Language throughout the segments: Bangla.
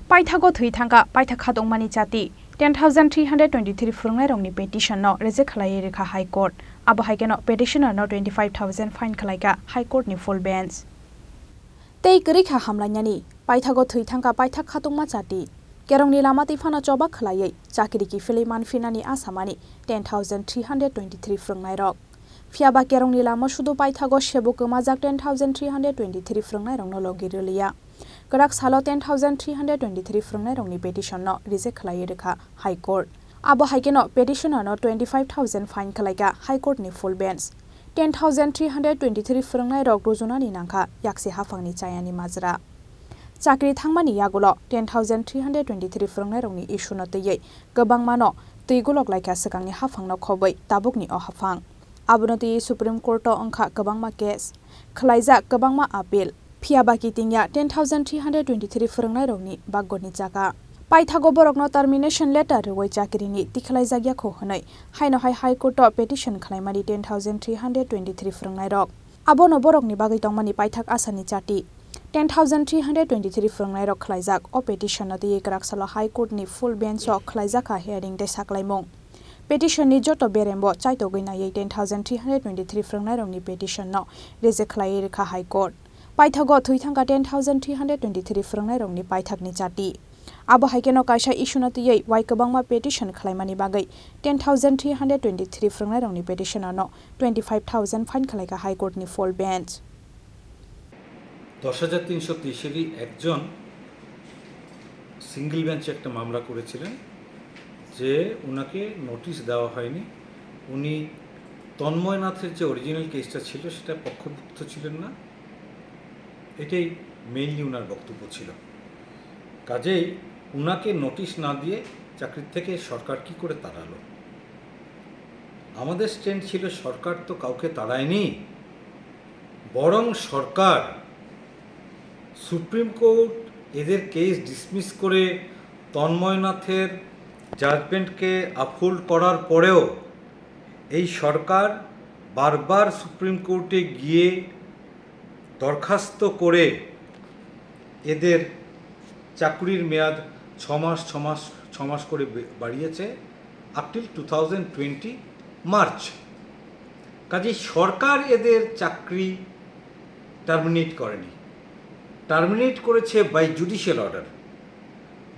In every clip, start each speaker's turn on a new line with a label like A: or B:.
A: Paithago Thuitanga, Paithakhatong Manichati, 10,323 Phrwngnairokni petition no reject Khlaiwi Rwkha High Court. Abo haikeno petitioner no 25,000 fine khlaika High Court ni full bench. Tei Rwkha hamlainani, Paithago Thuitanga Paithakhatong Machati. Kerongni lama tifana choba Khlaiwi, chakiri ki Khlaiman finani asamani 10,323 Phrwngnairok. Fiaba kerongni lama sudu Paithago shebo kemajak 10,323 Phrwngnairok no Logilogi. Kerak salo 10,323 Phrwngnairokni petition no reject Khlaiwi Rwkha High Court. Abo haikeno petitioner no 25,000 fine khlaika High Court ni full bench. 10,323 Phrwngnairok rujunani nangkha yakse hafangni chayani majra. Chakri thangmani yagulo 10,323 Phrwngnairokni issue no tei gobangma no tuigulok laika sekangni hafangno khoboi tabukni o hafang. Abono tei Supreme Court o angkha gobangma case khlaijak gobangma appeal. Fiaba kitingya 10,323 Phrwngnairokni baggoni jaka. Paithago borokno termination letter rwoi chakrini tikhlaijak yakho honai haino High Court o petition Khlaimani 10,323 Phrwngnairok. Abono borokni bagui tongmani paithak asani chati 10,323 Phrwngnairok khlaijak o petition no tei Kraksalo High Court ni full bench o khlaijaka hearing de saklaimung. Petition ni joto berembo chaitogui nai 10,323 Phrwngnairokni petition no reject Khlaiwi Rwkha High Court. Paithago Thuitanga 10,323 Phrwngnairokni paithakni chati. Abo haikeno kaisa issue no tei wai kobangma petition Khlaimani bagai 10,323 Phrwngnairokni petitioner no 25,000 fine khlaika High Court ni full bench.
B: 10,330 একজন সিঙ্গেল বেঞ্চে একটা মামলা করেছিলেন যে উনাকে নোটিশ দেওয়া হয়নি, উনি তন্ময়নাথের যে অরিজিনাল কেসটা ছিল সেটা পক্ষভুক্ত ছিলেন না, এটাই মেইনলি উনার বক্তব্য ছিল। কাজেই উনাকে নোটিশ না দিয়ে চাকরি থেকে সরকার কি করে তাড়ালো? আমাদের স্ট্যান্ড ছিল সরকার তো কাউকে তাড়ায়নি, বরং সরকার সুপ্রিম কোর্ট এদের কেস ডিসমিস করে তন্ময়নাথের জাজমেন্টকে আপহোল্ড করার পরেও এই সরকার বারবার সুপ্রিম কোর্টে গিয়ে দরখাস্ত করে এদের চাকরির মেয়াদ 6 মাস করে বাড়িয়েছে আপ টিল 2020 মার্চ। কাজেই সরকার এদের চাকরি টার্মিনেট করেনি, টার্মিনেট করেছে বাই জুডিশিয়াল অর্ডার।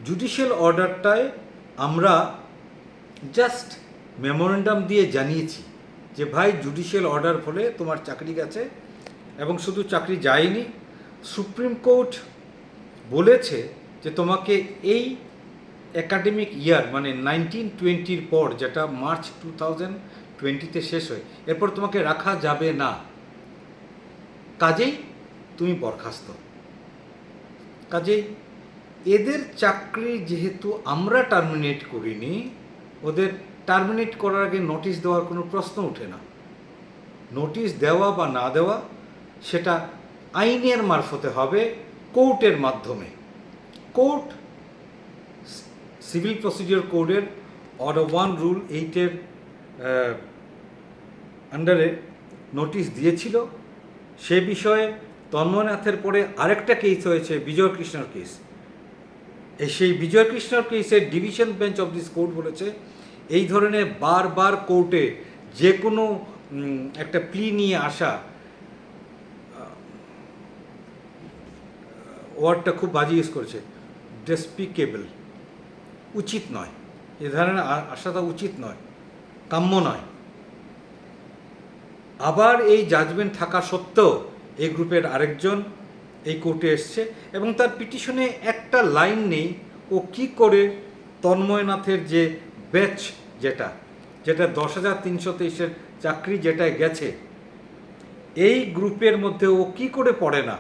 B: জুডিশিয়াল অর্ডারটায় আমরা জাস্ট মেমোরেন্ডাম দিয়ে জানিয়েছি যে ভাই জুডিশিয়াল অর্ডার ফলে তোমার চাকরি গেছে, এবং শুধু চাকরি যায়নি, সুপ্রিম কোর্ট বলেছে যে তোমাকে এই একাডেমিক ইয়ার মানে 1920 পর, যেটা মার্চ 2020-তে শেষ হয়, এরপর তোমাকে রাখা যাবে না, কাজেই তুমি বরখাস্ত। কাজেই এদের চাকরি যেহেতু আমরা টার্মিনেট করিনি, ওদের টার্মিনেট করার আগে নোটিশ দেওয়ার কোনো প্রশ্ন ওঠে না। নোটিশ দেওয়া বা না দেওয়া সেটা আইনের মারফতে হবে, কোর্টের মাধ্যমে। কোর্ট সিভিল প্রসিডিওর কোডের অর্ডার 1 রুল 8-এর আন্ডারে নোটিশ দিয়েছিল। সে বিষয়ে তন্ময়নাথের পরে আরেকটা কেস হয়েছে বিজয় কৃষ্ণর কেস। সেই বিজয় কৃষ্ণর কেসের division bench of this court বলেছে এই ধরনের বারবার কোর্টে যে কোনো একটা প্লি নিয়ে আসা, ওয়ার্ডটা খুব বাজে ইউজ করেছে, ডেসপিকেবল, উচিত নয়, এ ধরনের আসাটা উচিত নয়, কাম্য নয়। আবার এই জাজমেন্ট থাকা সত্ত্বেও এই গ্রুপের আরেকজন এই কোর্টে এসছে এবং তার পিটিশনে একটা লাইন নেই ও কি করে তন্ময়নাথের যে ব্যাচ যেটা 10,323-এর চাকরি যেটা গেছে, এই গ্রুপের মধ্যে ও কি করে পড়ে না।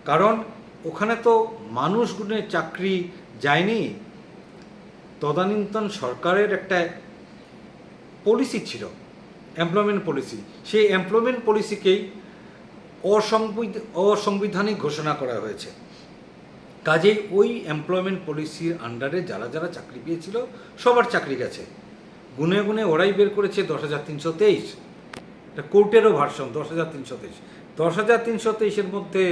B: কারণ ওখানে তো মানুষগুলোর চাকরি যায়নি, তদানীন্তন সরকারের একটা পলিসি ছিল, এমপ্লয়মেন্ট পলিসি, সেই এমপ্লয়মেন্ট পলিসিকেই অসাংবিধানিক ঘোষণা করা হয়েছে। কাজেই ওই এমপ্লয়মেন্ট পলিসির আন্ডারে যারা যারা চাকরি পেয়েছিল সবার চাকরি গেছে। গুনে গুনে ওরাই বের করেছে 10,323, এটা কোর্টেরও ভার্সন 10,323। 10,323-এর মধ্যে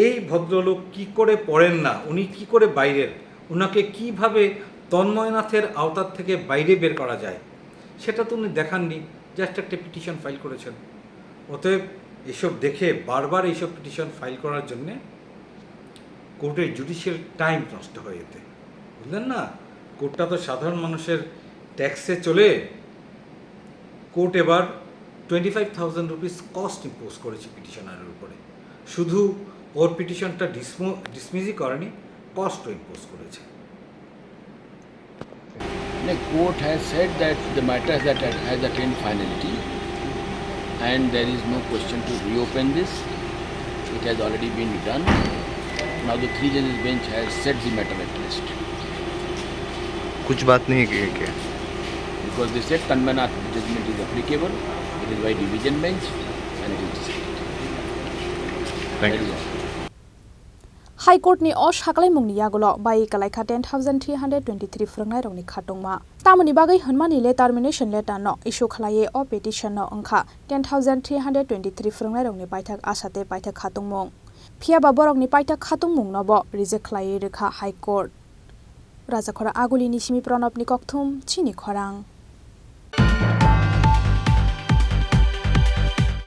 B: এই ভদ্রলোক কি করে পড়েন না, উনি কি করে বাইরের, ওনাকে কিভাবে তন্ময়নাথের আওতার থেকে বাইরে বের করা যায় সেটা তো উনি দেখাননি, জাস্ট একটা পিটিশন ফাইল করেছেন। অতএব এসব দেখে বারবার এইসব পিটিশন ফাইল করার জন্যে কোর্টের জুডিশিয়াল টাইম নষ্ট হয়ে যেতে, বুঝলেন না? কোর্টটা তো সাধারণ মানুষের ট্যাক্সে চলে। কোর্ট এবার 25,000 রুপিস কস্ট ইম্পোজ করেছে পিটিশনারের উপরে। শুধু ওর পিটিশনটা ডিসমিসই করেনি, কস্টও ইম্পোজ করেছে।
C: The court has said that the matter has attained finality and there is no question to reopen this. It has already been done. Now the 3 judges bench has set the matter at rest.
D: कुछ बात नहीं की क्या?
C: Because they said Khlaiwi judgment is applicable, it is by division bench and it is decided.
D: Thank you.
A: High Court ni Osh Khlaimani yagulo by Kalaika 10,323 Phrwngnairokni khatungma. Tamani bagai hanmani le termination letter no issue Khlaiwi o petition no angkha 10,323 Phrwngnairokni paithak asate paithak khatungmung. Phia baborokni paithak khatungmung no bo reject Khlaiwi Rwkha High Court. Raja Khorang aguli ni simi pranabni kokthum Chini Khorang.